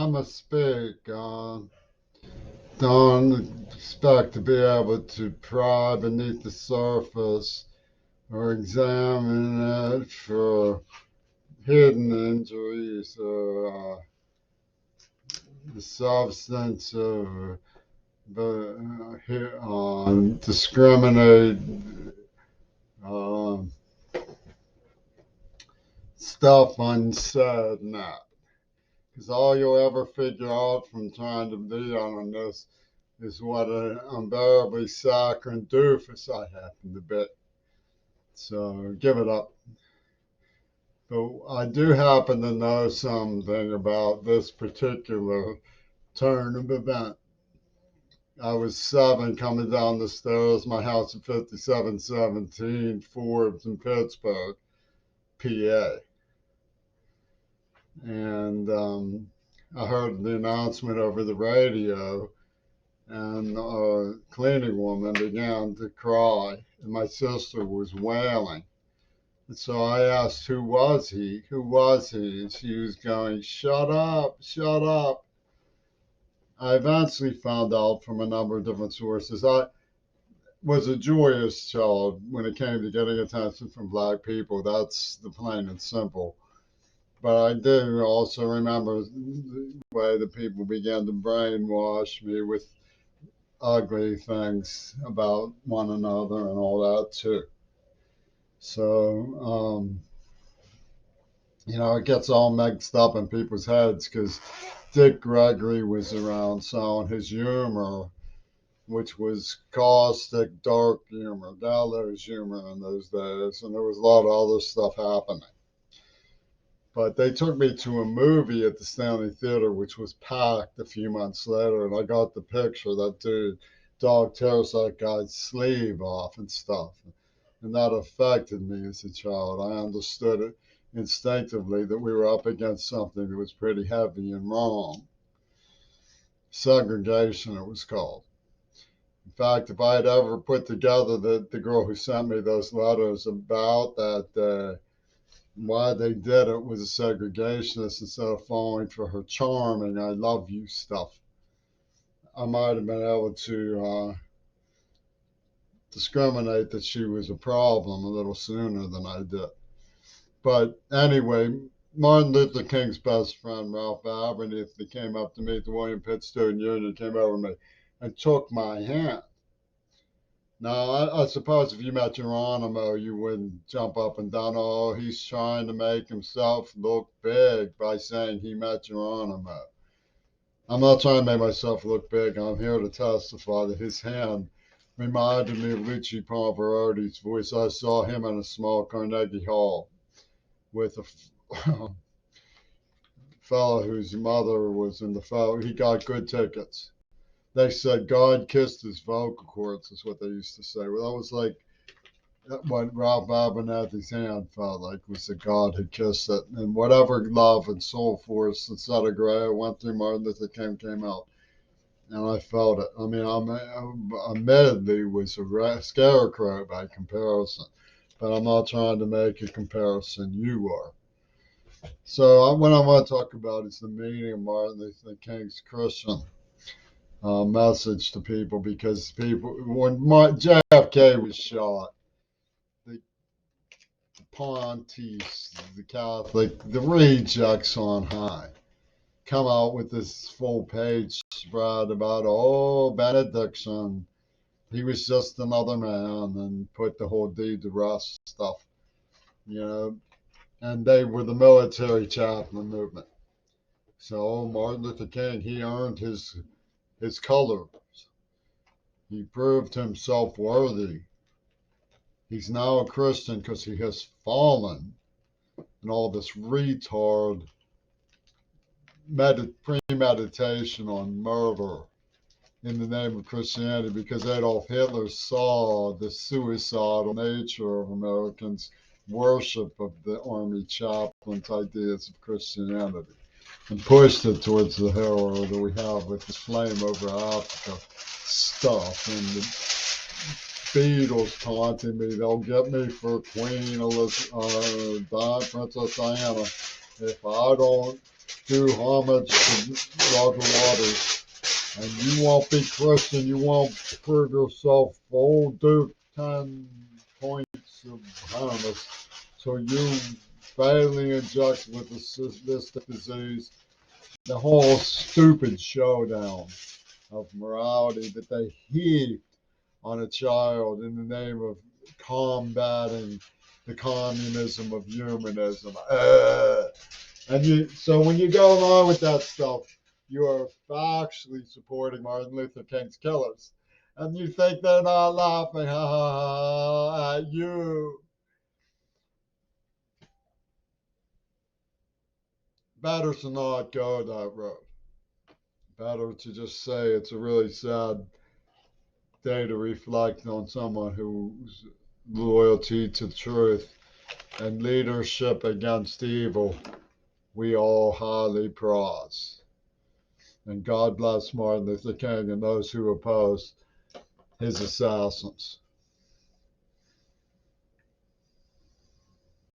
I'm a speak. Don't expect to be able to pry beneath the surface or examine it for hidden injuries or the substance of discriminate um, stuff unsaid now. Because all you'll ever figure out from trying to be on this is what an unbearably saccharine doofus I happen to be. So give it up. But I do happen to know something about this particular turn of event. I was 7 coming down the stairs, my house at 5717 Forbes in Pittsburgh, PA. And I heard the announcement over the radio, and a cleaning woman began to cry, and my sister was wailing. And so I asked, who was he? Who was he? And she was going, shut up, shut up. I eventually found out from a number of different sources. I was a joyous child when it came to getting attention from black people. That's the plain and simple. But I do also remember the way that people began to brainwash me with ugly things about one another and all that too. So, it gets all mixed up in people's heads because Dick Gregory was around selling his humor, which was caustic, dark humor, gallows humor in those days, and there was a lot of other stuff happening. But they took me to a movie at the Stanley Theater, which was packed a few months later, and I got the picture. That dude, dog tears that guy's sleeve off and stuff. And that affected me as a child. I understood it instinctively that we were up against something that was pretty heavy and wrong. Segregation, it was called. In fact, if I had ever put together the girl who sent me those letters about that day, why they did it was a segregationist instead of falling for her charming I love you stuff, I might have been able to discriminate that she was a problem a little sooner than I did. But anyway, Martin Luther King's best friend, Ralph Abernathy, came up to me at the William Pitt Student Union, came over to me and took my hand. Now, I suppose if you met Geronimo, you wouldn't jump up and down, oh, he's trying to make himself look big by saying he met Geronimo. I'm not trying to make myself look big. I'm here to testify that his hand reminded me of Luigi Pavarotti's voice. I saw him in a small Carnegie Hall with a fellow whose mother was in the fellow. He got good tickets. They said God kissed his vocal cords, is what they used to say. Well, that was like what Ralph Abernathy's hand felt like, was that God had kissed it. And whatever love and soul force instead of gray went through Martin Luther King came out. And I felt it. I mean, I admittedly was a scarecrow by comparison, but I'm not trying to make a comparison. You are. So what I want to talk about is the meaning of Martin Luther King's Christian message to people, because people, when JFK was shot, the Pontiffs, the Catholic, the rejects on high, come out with this full page spread about, oh, benediction, he was just another man, and put the whole deed to rest stuff, and they were the military chaplain movement. So Martin Luther King, he earned his colors. He proved himself worthy. He's now a Christian because he has fallen in all this retard premeditation on murder in the name of Christianity, because Adolf Hitler saw the suicidal nature of Americans' worship of the army chaplain's ideas of Christianity, and pushed it towards the horror that we have with this flame over Africa stuff, and the Beatles taunting me, they'll get me for Queen Elizabeth, Princess Diana, if I don't do homage to Roger Waters. And you won't be Christian, you won't prove yourself old Duke 10 points of harness. So you fatally inject with the cystic disease the whole stupid showdown of morality that they heaped on a child in the name of combating the communism of humanism. So when you go along with that stuff, you are factually supporting Martin Luther King's killers. And you think they're not laughing at you. Better to not go that road. Better to just say it's a really sad day to reflect on someone whose loyalty to truth and leadership against evil we all highly prize. And God bless Martin Luther King and those who opposed his assassins.